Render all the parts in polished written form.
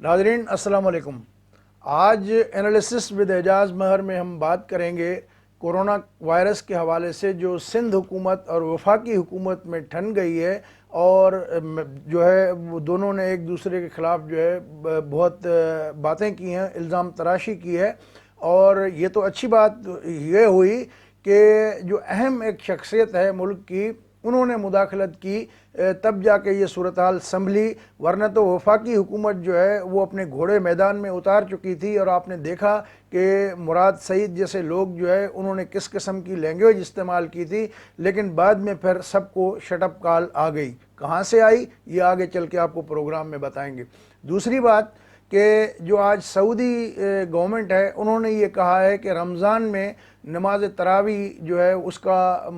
नाजरीन अस्सलाम वालेकुम। आज एनालिसिस विद एजाज महर में हम बात करेंगे कोरोना वायरस के हवाले से जो सिंध हुकूमत और वफाकी हुकूमत में ठन गई है, और जो है वो दोनों ने एक दूसरे के ख़िलाफ़ जो है बहुत बातें की हैं, इल्ज़ाम तराशी की है। और ये तो अच्छी बात ये हुई कि जो अहम एक शख्सियत है मुल्क की, उन्होंने मुदाखलत की, तब जाके ये सूरत हाल संभली, वरना तो वफाकी हुकूमत जो है वो अपने घोड़े मैदान में उतार चुकी थी। और आपने देखा कि मुराद सईद जैसे लोग जो है उन्होंने किस किस्म की लैंग्वेज इस्तेमाल की थी, लेकिन बाद में फिर सबको शटअप कॉल आ गई। कहाँ से आई ये आगे चल के आपको प्रोग्राम में बताएंगे। दूसरी बात कि जो आज सऊदी गवर्नमेंट है, उन्होंने ये कहा है कि रमज़ान में नमाज तरावी जो है उसका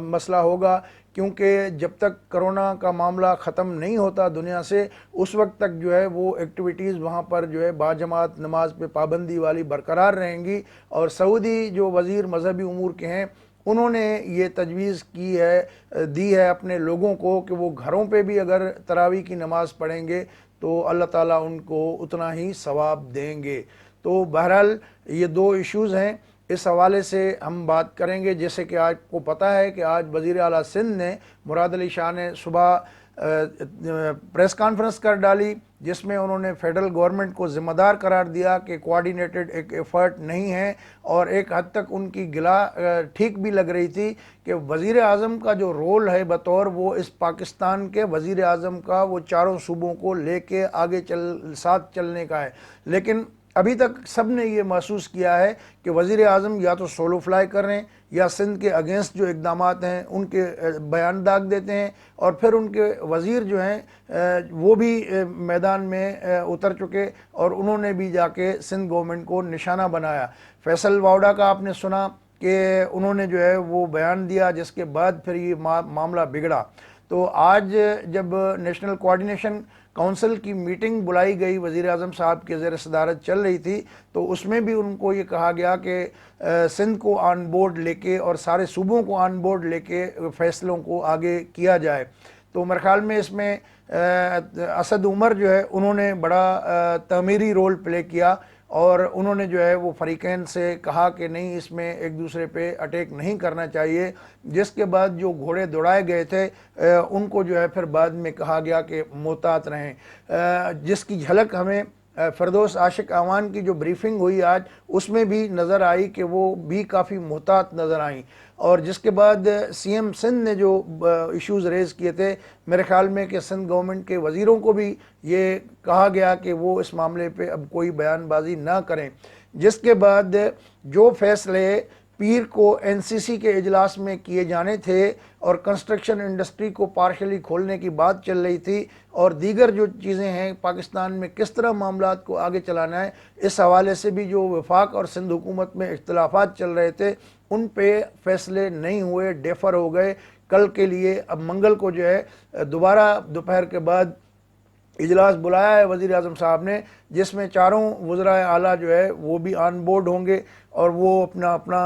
मसला होगा, क्योंकि जब तक कोरोना का मामला ख़त्म नहीं होता दुनिया से, उस वक्त तक जो है वो एक्टिविटीज़ वहाँ पर जो है बाजमात नमाज पे पाबंदी वाली बरकरार रहेंगी। और सऊदी जो वज़ीर मजहबी उमूर के हैं, उन्होंने ये तजवीज़ दी है अपने लोगों को कि वो घरों पे भी अगर तरावी की नमाज़ पढ़ेंगे तो अल्लाह ताला उनको उतना ही सवाब देंगे। तो बहरहाल ये दो इश्यूज़ हैं, इस हवाले से हम बात करेंगे। जैसे कि आपको पता है कि आज वज़ीर आला सिंध ने मुराद अली शाह ने सुबह प्रेस कॉन्फ्रेंस कर डाली, जिसमें उन्होंने फेडरल गवर्नमेंट को ज़िम्मेदार करार दिया कि कोऑर्डिनेटेड एक एफ़र्ट नहीं है। और एक हद तक उनकी गिला ठीक भी लग रही थी कि वज़ीर आज़म का जो रोल है बतौर वो इस पाकिस्तान के वज़ीर आज़म का, वो चारों सूबों को लेके आगे साथ चलने का है। लेकिन अभी तक सब ने ये महसूस किया है कि वज़ीर आज़म या तो सोलो फ्लाई कर रहे हैं, या सिंध के अगेंस्ट जो इक़दामात हैं उनके बयान दाग देते हैं, और फिर उनके वज़ीर जो हैं वो भी मैदान में उतर चुके, और उन्होंने भी जाके सिंध गवर्नमेंट को निशाना बनाया। फैसल वावड़ा का आपने सुना कि उन्होंने जो है वो बयान दिया, जिसके बाद फिर ये मामला बिगड़ा। तो आज जब नेशनल कोऑर्डिनेशन काउंसिल की मीटिंग बुलाई गई, वज़ीर आज़म साहब के ज़ेर सदारत चल रही थी, तो उसमें भी उनको ये कहा गया कि सिंध को ऑन बोर्ड लेके और सारे सूबों को ऑन बोर्ड लेके फ़ैसलों को आगे किया जाए। तो मेरे ख्याल में इसमें असद उमर जो है उन्होंने बड़ा तमीरी रोल प्ले किया, और उन्होंने जो है वो फ़रीक़ैन से कहा कि नहीं, इसमें एक दूसरे पे अटैक नहीं करना चाहिए। जिसके बाद जो घोड़े दौड़ाए गए थे उनको जो है फिर बाद में कहा गया कि मोहतात रहें, जिसकी झलक हमें फ़िरदौस आशिक आवान की जो ब्रीफिंग हुई आज, उसमें भी नज़र आई कि वो भी काफ़ी मोहतात नज़र आई। और जिसके बाद सीएम सिंध ने जो इश्यूज़ रेज़ किए थे, मेरे ख़्याल में कि सिंध गवर्नमेंट के वज़ीरों को भी ये कहा गया कि वो इस मामले पे अब कोई बयानबाजी ना करें। जिसके बाद जो फ़ैसले पीर को एनसीसी के इजलास में किए जाने थे, और कंस्ट्रक्शन इंडस्ट्री को पार्शली खोलने की बात चल रही थी, और दीगर जो चीज़ें हैं पाकिस्तान में किस तरह मामलात को आगे चलाना है, इस हवाले से भी जो वफाक और सिंध हुकूमत में इख्तलाफात चल रहे थे, उन पे फ़ैसले नहीं हुए, डेफर हो गए कल के लिए। अब मंगल को जो है दोबारा दोपहर के बाद इजलास बुलाया है वज़ीर आज़म साहब ने, जिसमें चारों वज़राए आला जो है वो भी ऑन बोर्ड होंगे, और वो अपना अपना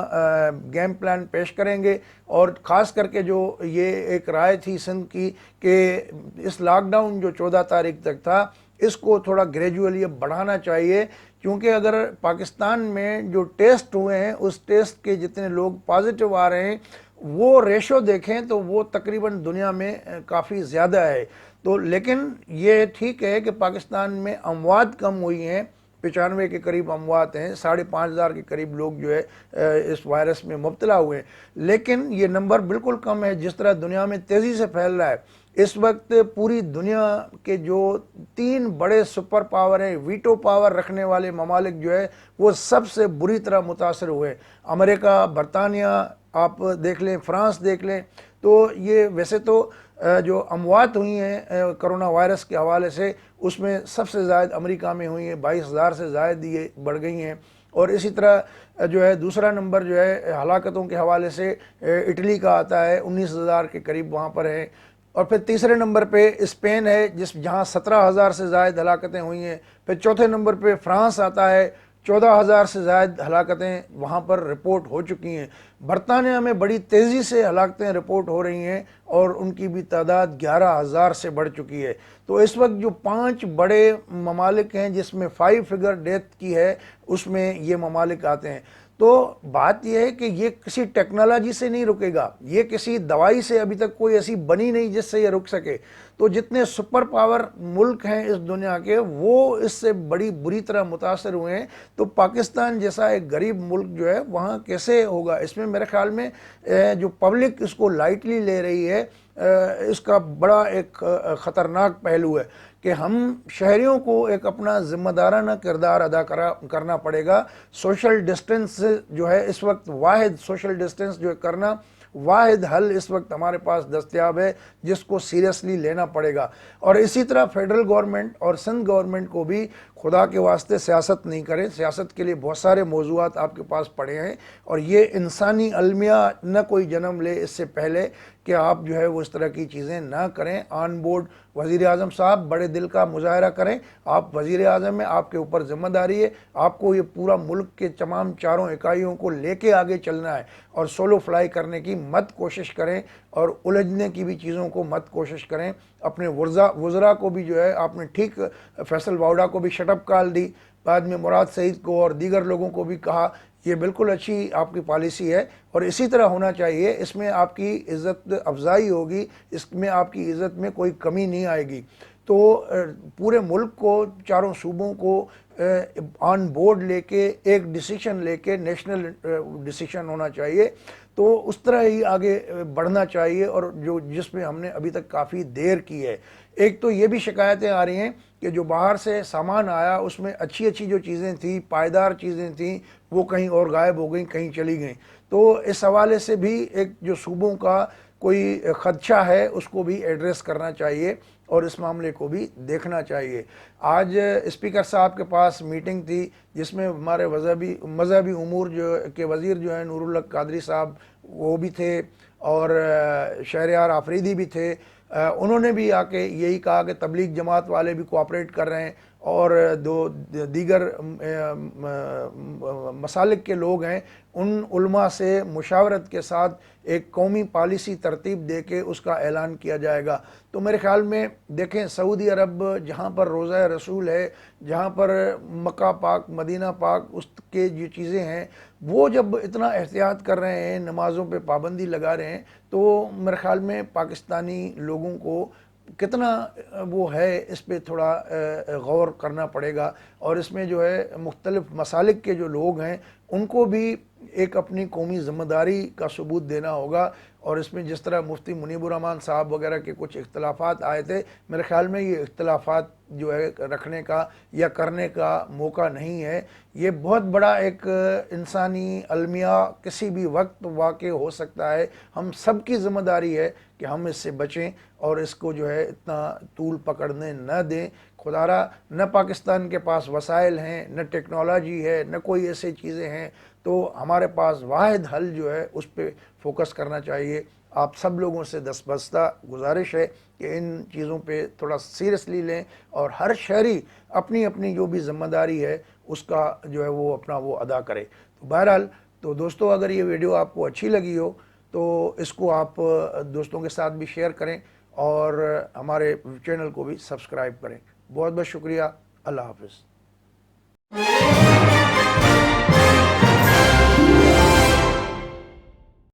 गेम प्लान पेश करेंगे। और ख़ास करके जो ये एक राय थी सिंध की कि इस लॉकडाउन जो 14 तारीख तक था, इसको थोड़ा ग्रेजुअली अब बढ़ाना चाहिए, क्योंकि अगर पाकिस्तान में जो टेस्ट हुए हैं उस टेस्ट के जितने लोग पॉजिटिव आ रहे हैं, वो रेशो देखें तो वो तकरीबन दुनिया में काफ़ी ज़्यादा है। तो लेकिन ये ठीक है कि पाकिस्तान में अमवात कम हुई हैं, 95 के करीब अमवात हैं, 5,500 के करीब लोग जो है इस वायरस में मुब्तला हुए हैं। लेकिन ये नंबर बिल्कुल कम है जिस तरह दुनिया में तेज़ी से फैल रहा है। इस वक्त पूरी दुनिया के जो 3 बड़े सुपर पावर हैं, वीटो पावर रखने वाले ममालिक जो है वो सबसे बुरी तरह मुतासर हुए। अमेरिका, बरतानिया आप देख लें, फ्रांस देख लें। तो ये वैसे तो जो अमवात हुई हैं कोरोना वायरस के हवाले से, उसमें सबसे ज़्यादा अमेरिका में हुई हैं, 22,000 से ज़्यादा ये बढ़ गई हैं। और इसी तरह जो है दूसरा नंबर जो है हलाकतों के हवाले से इटली का आता है, 19,000 के करीब वहाँ पर है। और फिर तीसरे नंबर पे स्पेन है, जहाँ 17,000 से ज़्यादा हलाकतें हुई हैं। फिर चौथे नंबर पे फ्रांस आता है, 14,000 سے زائد ہلاکتیں وہاں پر رپورٹ ہو چکی ہیں۔ برطانیہ میں بڑی تیزی سے ہلاکتیں رپورٹ ہو رہی ہیں اور ان کی بھی تعداد 11,000 سے بڑھ چکی ہے۔ تو اس وقت جو 5 بڑے ممالک ہیں جس میں 5 فگر ڈیتھ کی ہے، اس میں یہ ممالک آتے ہیں۔ تو بات یہ ہے کہ یہ کسی ٹیکنالوجی سے نہیں رکے گا، یہ کسی دوائی سے ابھی تک کوئی ایسی بنی نہیں جس سے یہ رک سکے۔ تو جتنے سپر پاور ملک ہیں اس دنیا کے، وہ اس سے بڑی بری طرح متاثر ہوئے ہیں۔ تو پاکستان جیسا ایک غریب ملک جو ہے وہاں کیسے ہوگا؟ اس میں میرے خیال میں جو پبلک اس کو لائٹلی لے رہی ہے، اس کا بڑا ایک خطرناک پہلو ہے کہ ہم شہریوں کو ایک اپنا ذمہ دارانہ کردار ادا کرنا پڑے گا۔ سوشل ڈسٹنس جو ہے اس وقت واحد سوشل ڈسٹنس جو ہے کرنا واحد حل اس وقت ہمارے پاس دستیاب ہے، جس کو سیریسلی لینا پڑے گا۔ اور اسی طرح فیڈرل گورنمنٹ اور سندھ گورنمنٹ کو بھی خدا کے واسطے سیاست نہیں کریں، سیاست کے لیے بہت سارے موضوعات آپ کے پاس پڑے ہیں، اور یہ انسانی المیہ نہ کوئی جنم لے اس سے پہلے کہ آپ جو ہے وہ اس طرح کی چیزیں نہ کریں۔ آن بورڈ وزیر اعظم صاحب بڑے دل کا مظاہرہ کریں، آپ وزیر اعظم ہیں، آپ کے اوپر ذمہ داری ہے، آپ کو یہ پورا ملک کے تمام چاروں اکائیوں کو لے کے آگے چلنا ہے، اور سولو فلائی کرنے کی مت کوشش کریں اور الجھنے کی بھی چیزوں کو مت کوشش کریں۔ اپنے وزراء کو بھی جو ہے آپ نے ٹھیک فیصل واؤڈا کو بھی شٹ اپ کال دی، بعد میں مراد سعید کو اور دیگر لوگوں کو بھی کہا، یہ بالکل اچھی آپ کی پالیسی ہے اور اسی طرح ہونا چاہیے۔ اس میں آپ کی عزت افزائی ہوگی، اس میں آپ کی عزت میں کوئی کمی نہیں آئے گی۔ تو پورے ملک کو، چاروں صوبوں کو آن بورڈ لے کے ایک ڈیسیشن لے کے نیشنل ڈیسیشن ہونا چاہیے، تو اس طرح ہی آگے بڑھنا چاہیے، اور جس میں ہم نے ابھی تک کافی دیر کی ہے۔ ایک تو یہ بھی شکایتیں آ رہی ہیں کہ جو باہر سے سامان آیا اس میں اچھی جو چیزیں تھیں، پائیدار چیزیں تھیں، وہ کہیں اور غائب ہو گئیں، کہیں چلی گئیں۔ تو اس حوالے سے بھی ایک جو صوبوں کا کوئی خدشہ ہے اس کو بھی ایڈریس کرنا چاہیے اور اس معاملے کو بھی دیکھنا چاہیے۔ آج اسپیکر صاحب کے پاس میٹنگ تھی جس میں ہمارے مذہبی امور کے وزیر جو ہیں نور اللہ قادری صاحب وہ بھی تھے، اور شہریار آفریدی بھی تھے۔ انہوں نے بھی آ کے یہی کہا کہ تبلیغ جماعت والے بھی کوآپریٹ کر رہے ہیں، اور دیگر مسالک کے لوگ ہیں، ان علماء سے مشاورت کے ساتھ ایک قومی پالیسی ترتیب دے کے اس کا اعلان کیا جائے گا۔ تو میرے خیال میں دیکھیں، سعودی عرب جہاں پر روضہ رسول ہے، جہاں پر مکہ پاک، مدینہ پاک، اس کے جو چیزیں ہیں، وہ جب اتنا احتیاط کر رہے ہیں، نمازوں پہ پابندی لگا رہے ہیں، تو میرے خیال میں پاکستانی لوگوں کو کتنا وہ ہے اس پہ تھوڑا غور کرنا پڑے گا، اور اس میں جو ہے مختلف مسالک کے جو لوگ ہیں ان کو بھی ایک اپنی قومی ذمہ داری کا ثبوت دینا ہوگا۔ اور اس میں جس طرح مفتی منیب الرحمان صاحب وغیرہ کے کچھ اختلافات آئے تھے، میرے خیال میں یہ اختلافات جو ہے رکھنے کا یا کرنے کا موقع نہیں ہے۔ یہ بہت بڑا ایک انسانی المیہ کسی بھی وقت واقع ہو سکتا ہے، ہم سب کی ذمہ داری ہے کہ ہم اس سے بچیں اور اس کو جو ہے اتنا طول پکڑنے نہ دیں۔ خدا را نہ پاکستان کے پاس وسائل ہیں، نہ ٹیکنالوجی ہے، نہ کوئی ایسی چیزیں ہیں، تو ہمارے پاس واحد حل جو ہے اس پہ فوکس کرنا چاہیے۔ آپ سب لوگوں سے دستبستہ گزارش ہے کہ ان چیزوں پہ تھوڑا سیریسلی لیں، اور ہر شہری اپنی اپنی جو بھی ذمہ داری ہے اس کا جو ہے وہ اپنا وہ ادا کرے۔ تو بہرحال تو دوستو، اگر یہ ویڈیو آپ کو اچھی لگی ہو تو اس کو آپ دوستوں کے ساتھ بھی شیئر کریں اور ہمارے چینل کو بھی سبسکرائب کریں۔ بہت بہت شکریہ۔ اللہ حافظ۔